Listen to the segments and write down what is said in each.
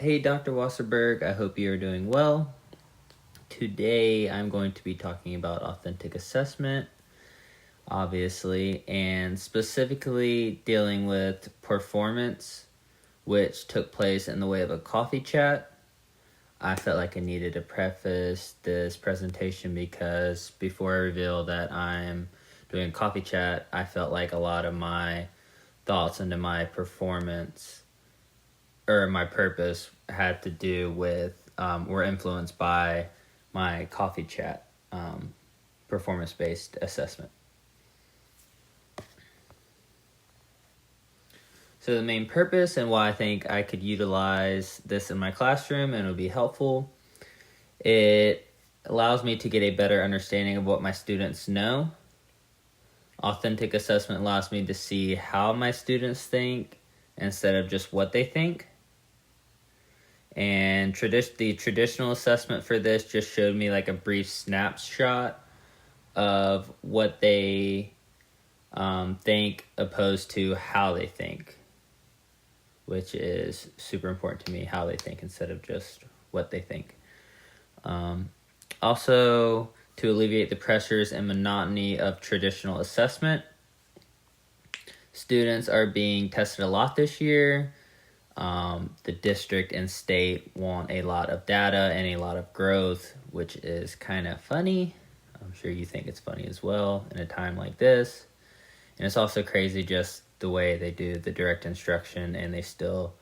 Hey, Dr. Wasserberg, I hope you are doing well. Today I'm going to be talking about authentic assessment, obviously, and specifically dealing with performance, which took place in the way of a coffee chat. I felt like I needed to preface this presentation because before I reveal that I'm doing a coffee chat, I felt like a lot of my thoughts into my performance or my purpose had to do with were influenced by my coffee chat performance-based assessment. So the main purpose and why I think I could utilize this in my classroom and it would be helpful, it allows me to get a better understanding of what my students know. Authentic assessment allows me to see how my students think instead of just what they think. And the traditional assessment for this just showed me like a brief snapshot of what they think opposed to how they think, which is super important to me, how they think instead of just what they think. Also, to alleviate the pressures and monotony of traditional assessment, students are being tested a lot this year. The district and state want a lot of data and a lot of growth, which is kind of funny. I'm sure you think it's funny as well in a time like this. And it's also crazy just the way they do the direct instruction and they still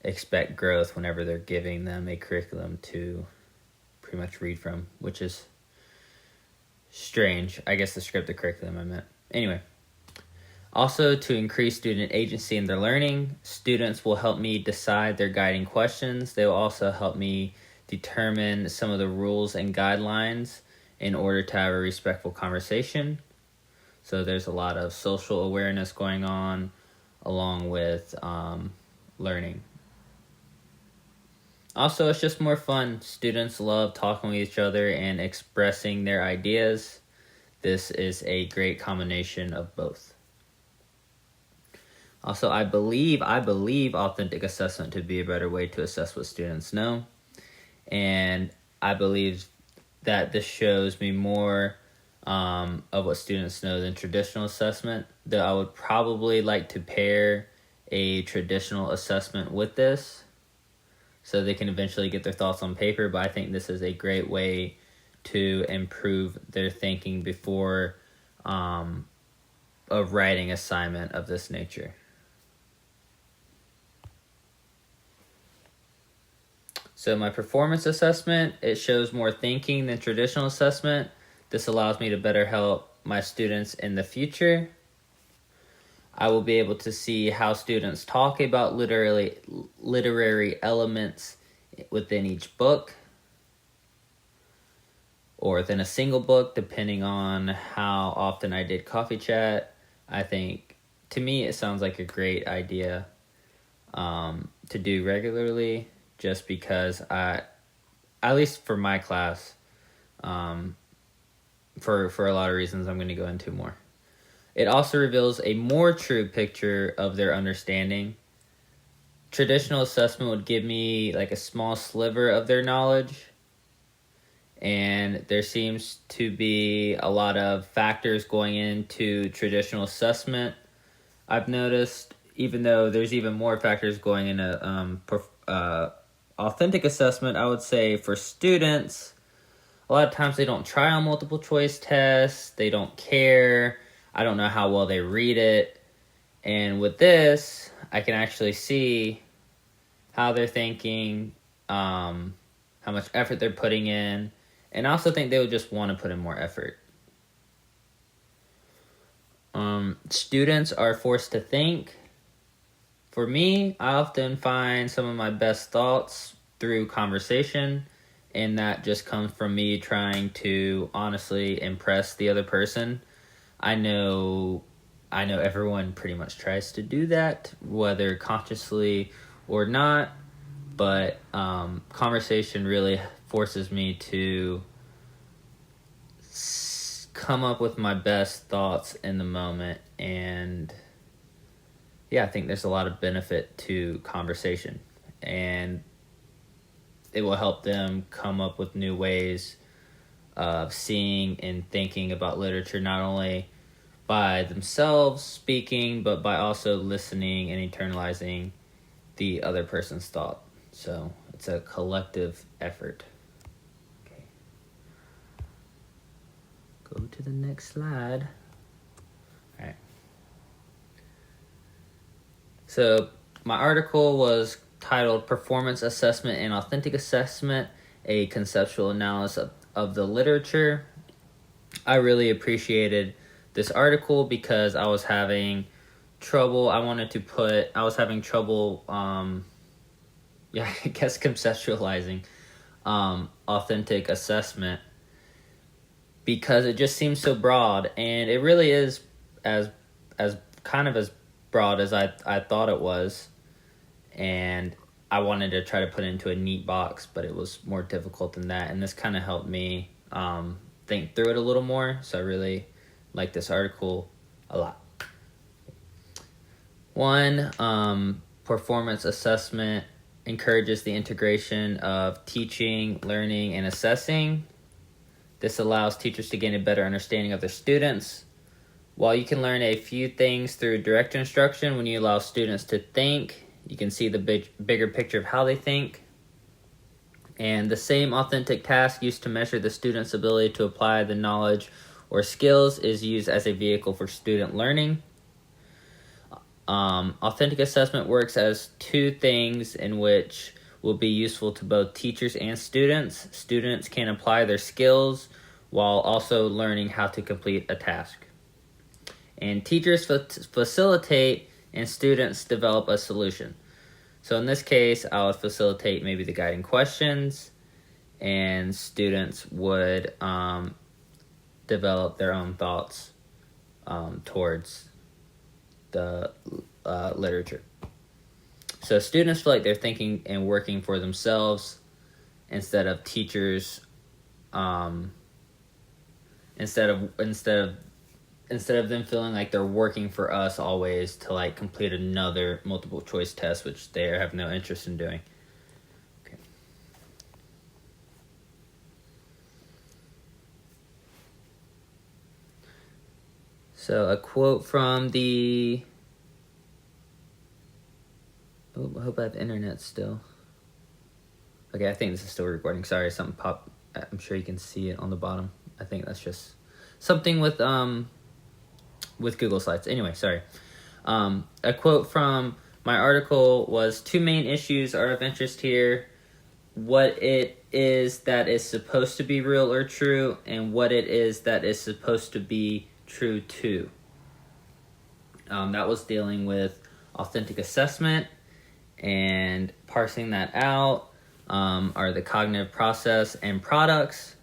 expect growth whenever they're giving them a curriculum to pretty much read from, which is strange. I guess the scripted curriculum I meant. Anyway. Also, to increase student agency in their learning, students will help me decide their guiding questions. They will also help me determine some of the rules and guidelines in order to have a respectful conversation. So there's a lot of social awareness going on along with learning. Also, it's just more fun. Students love talking with each other and expressing their ideas. This is a great combination of both. Also, I believe authentic assessment to be a better way to assess what students know. And I believe that this shows me more of what students know than traditional assessment. Though I would probably like to pair a traditional assessment with this so they can eventually get their thoughts on paper. But I think this is a great way to improve their thinking before a writing assignment of this nature. So my performance assessment, it shows more thinking than traditional assessment. This allows me to better help my students in the future. I will be able to see how students talk about literary elements within each book or within a single book, depending on how often I did coffee chat. I think, to me, it sounds like a great idea to do regularly. Just because at least for my class, for a lot of reasons I'm going to go into more. It also reveals a more true picture of their understanding. Traditional assessment would give me like a small sliver of their knowledge, and there seems to be a lot of factors going into traditional assessment. I've noticed, even though there's even more factors going into authentic assessment, I would say for students, a lot of times they don't try on multiple choice tests. They don't care. I don't know how well they read it. And with this, I can actually see how they're thinking, how much effort they're putting in. And I also think they would just want to put in more effort. Students are forced to think. For me, I often find some of my best thoughts through conversation, and that just comes from me trying to honestly impress the other person. I know everyone pretty much tries to do that, whether consciously or not, but conversation really forces me to come up with my best thoughts in the moment. And yeah, I think there's a lot of benefit to conversation. And it will help them come up with new ways of seeing and thinking about literature, not only by themselves speaking, but by also listening and internalizing the other person's thought. So it's a collective effort. Okay. Go to the next slide. All right. So my article was titled Performance Assessment and Authentic Assessment, a Conceptual Analysis of the Literature. I really appreciated this article because I was having trouble. I was having trouble, I guess conceptualizing authentic assessment, because it just seems so broad, and it really is as kind of as broad as I thought it was, and I wanted to try to put it into a neat box, but it was more difficult than that, and this kind of helped me think through it a little more, so I really like this article a lot. One, performance assessment encourages the integration of teaching, learning, and assessing. This allows teachers to gain a better understanding of their students. While you can learn a few things through direct instruction, when you allow students to think, you can see the bigger picture of how they think. And the same authentic task used to measure the student's ability to apply the knowledge or skills is used as a vehicle for student learning. Authentic assessment works as two things in which will be useful to both teachers and students. Students can apply their skills while also learning how to complete a task. And teachers facilitate and students develop a solution. So in this case, I would facilitate maybe the guiding questions, and students would develop their own thoughts towards the literature. So students feel like they're thinking and working for themselves instead of teachers. Instead of them feeling like they're working for us always to like complete another multiple choice test, which they have no interest in doing. Okay. So a quote from the... Oh, I hope I have internet still. Okay, I think this is still recording. Sorry, something popped. I'm sure you can see it on the bottom. I think that's just something with Google Slides. Anyway, sorry. A quote from my article was, two main issues are of interest here: what it is that is supposed to be real or true, and what it is that is supposed to be true too. That was dealing with authentic assessment, and parsing that out are the cognitive process and products.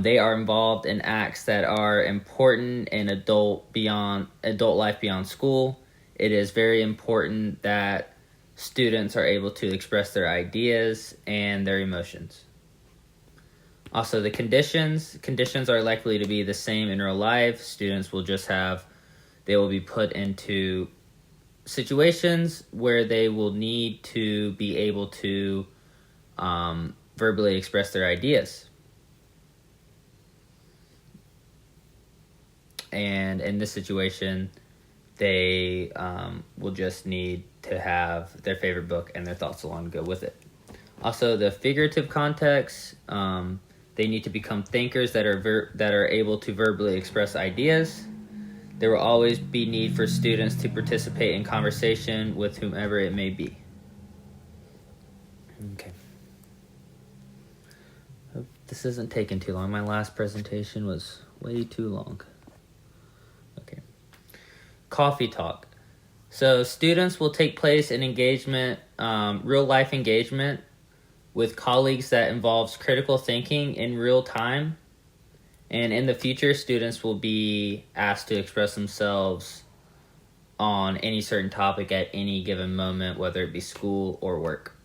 They are involved in acts that are important in adult life beyond school. It is very important that students are able to express their ideas and their emotions. Also, the conditions are likely to be the same in real life. Students will they will be put into situations where they will need to be able to verbally express their ideas. And in this situation, they will just need to have their favorite book and their thoughts along to go with it. Also, the figurative context, they need to become thinkers that are able to verbally express ideas. There will always be need for students to participate in conversation with whomever it may be. Okay. Hope this isn't taking too long. My last presentation was way too long. Okay. Coffee talk. So students will take place in engagement, real life engagement with colleagues that involves critical thinking in real time. And in the future, students will be asked to express themselves on any certain topic at any given moment, whether it be school or work.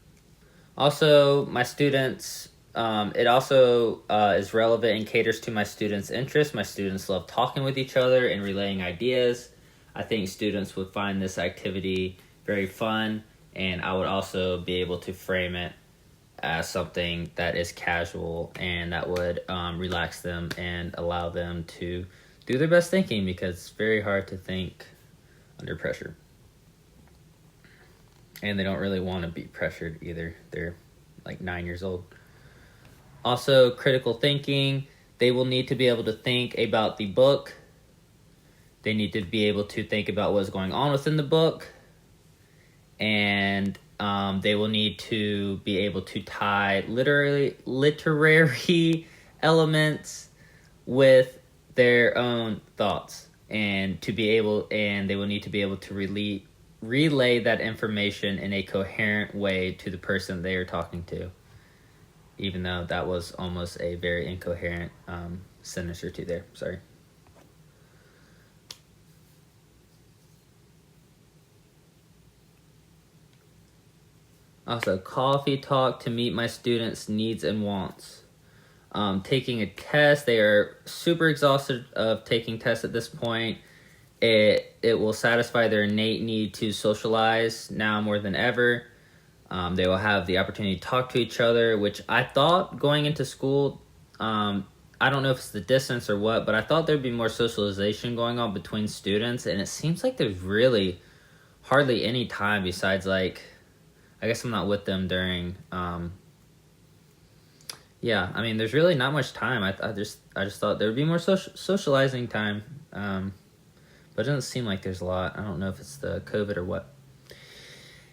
Also, my students, it also is relevant and caters to my students' interests. My students love talking with each other and relaying ideas. I think students would find this activity very fun, and I would also be able to frame it as something that is casual and that would relax them and allow them to do their best thinking, because it's very hard to think under pressure. And they don't really want to be pressured either. They're like 9 years old. Also, critical thinking. They will need to be able to think about the book. They need to be able to think about what's going on within the book. And they will need to be able to tie literary elements with their own thoughts, and they will need to be able to relay that information in a coherent way to the person they are talking to, even though that was almost a very incoherent sentence or two there. Sorry. Also, coffee talk to meet my students' needs and wants. Taking a test. They are super exhausted of taking tests at this point. It will satisfy their innate need to socialize now more than ever. They will have the opportunity to talk to each other, which I thought going into school, I don't know if it's the distance or what, but I thought there'd be more socialization going on between students, and it seems like there's really hardly any time besides, like, I guess I'm not with them during, there's really not much time. I just thought there would be more socializing time, but it doesn't seem like there's a lot. I don't know if it's the COVID or what.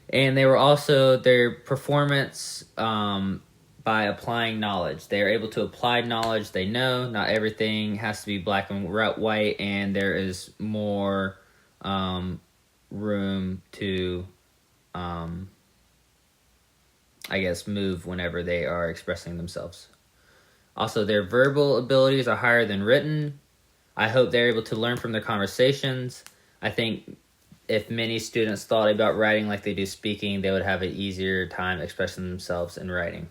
And they were also, their performance by applying knowledge. They are able to apply knowledge they know. Not everything has to be black and white, and there is more room to, move whenever they are expressing themselves. Also, their verbal abilities are higher than written. I hope they're able to learn from their conversations. I think if many students thought about writing like they do speaking, they would have an easier time expressing themselves in writing.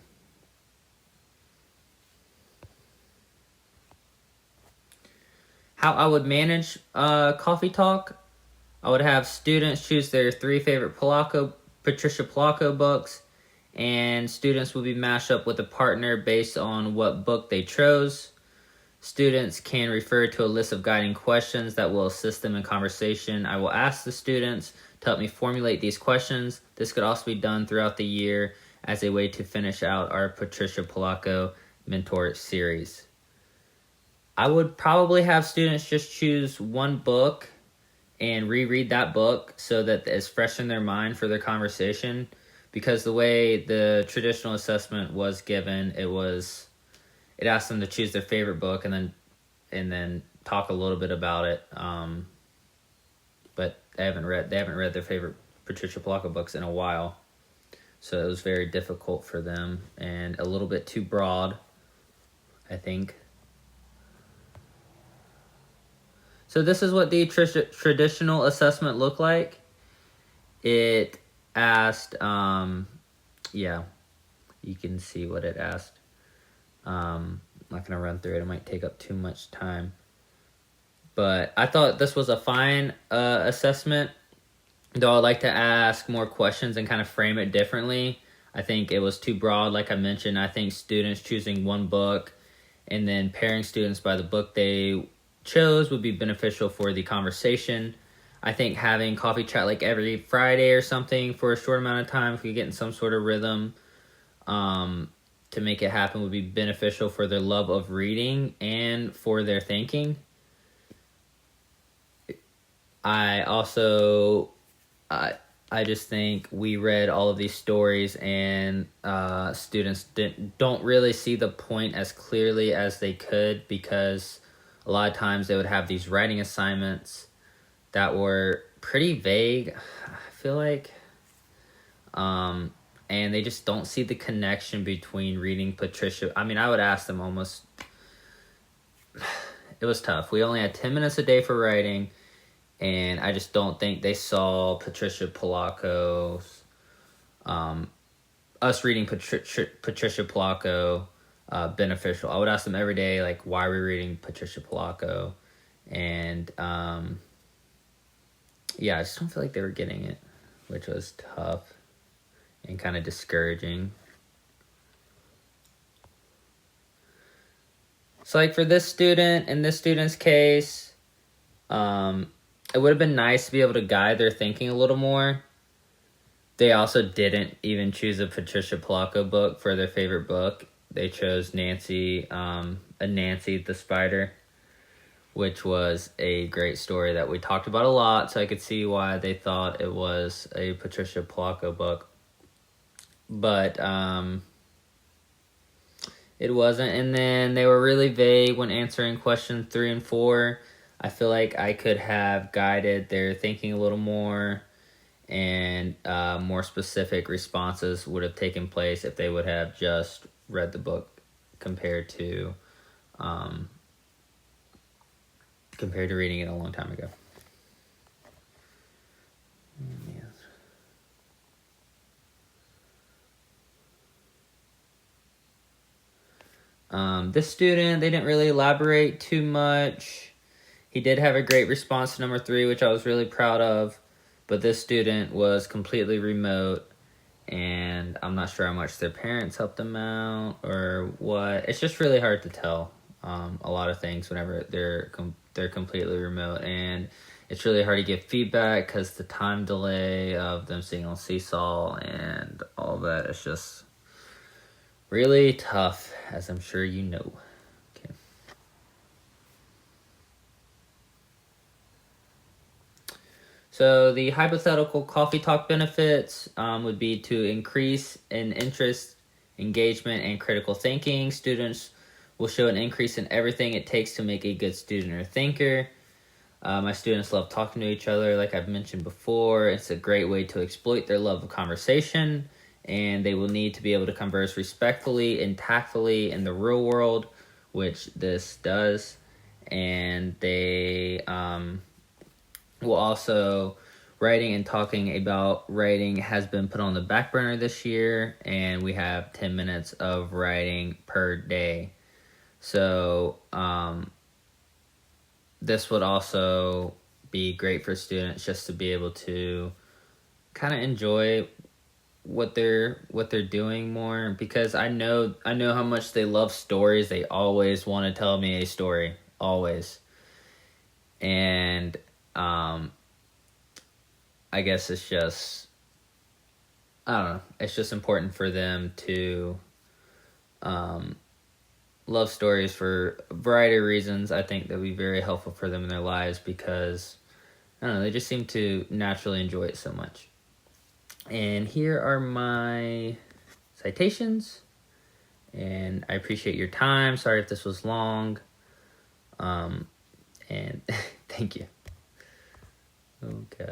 How I would manage coffee talk. I would have students choose their 3 favorite Patricia Polacco books, and students will be matched up with a partner based on what book they chose. Students can refer to a list of guiding questions that will assist them in conversation. I will ask the students to help me formulate these questions. This could also be done throughout the year as a way to finish out our Patricia Polacco Mentor series. I would probably have students just choose one book and reread that book so that it's fresh in their mind for their conversation, because the way the traditional assessment was given, it asked them to choose their favorite book and then talk a little bit about it. But they haven't read their favorite Patricia Polacco books in a while, so it was very difficult for them and a little bit too broad, I think. So this is what the traditional assessment looked like. It asked, you can see what it asked. I'm not going to run through it. It might take up too much time. But I thought this was a fine assessment, though I'd like to ask more questions and kind of frame it differently. I think it was too broad, like I mentioned. I think students choosing one book and then pairing students by the book they chose would be beneficial for the conversation. I think having coffee chat like every Friday or something for a short amount of time, if we get in some sort of rhythm, to make it happen would be beneficial for their love of reading and for their thinking. I just think we read all of these stories and students don't really see the point as clearly as they could, because a lot of times they would have these writing assignments that were pretty vague, I feel like. And they just don't see the connection between reading Patricia. I mean, I would ask them almost. It was tough. We only had 10 minutes a day for writing, and I just don't think they saw Patricia Polacco's, us reading Patricia Polacco beneficial. I would ask them every day, like, why are we reading Patricia Polacco? And, I just don't feel like they were getting it, which was tough and kind of discouraging. So like for this student, in this student's case, it would have been nice to be able to guide their thinking a little more. They also didn't even choose a Patricia Polacco book for their favorite book. They chose Nancy, Nancy the Spider, which was a great story that we talked about a lot, so I could see why they thought it was a Patricia Polacco book. But it wasn't. And then they were really vague when answering questions 3 and 4. I feel like I could have guided their thinking a little more, and more specific responses would have taken place if they would have just read the book compared to reading it a long time ago. This student, they didn't really elaborate too much. He did have a great response to number 3, which I was really proud of, but this student was completely remote, and I'm not sure how much their parents helped them out or what. It's just really hard to tell a lot of things whenever they're completely remote, and it's really hard to give feedback because the time delay of them sitting on Seesaw and all that is just really tough, as I'm sure you know. Okay. So the hypothetical coffee talk benefits would be to increase in interest, engagement, and critical thinking. Students will show an increase in everything it takes to make a good student or thinker. My students love talking to each other, like I've mentioned before. It's a great way to exploit their love of conversation, and they will need to be able to converse respectfully and tactfully in the real world, which this does. And they will also, writing and talking about writing has been put on the back burner this year, and we have 10 minutes of writing per day. So this would also be great for students just to be able to kind of enjoy what they're doing more, because I know how much they love stories. They always want to tell me a story, always. And I guess it's just, I don't know, it's just important for them to love stories for a variety of reasons. I think that would be very helpful for them in their lives because, I don't know, they just seem to naturally enjoy it so much. And here are my citations, and I appreciate your time. Sorry if this was long, and thank you. Okay.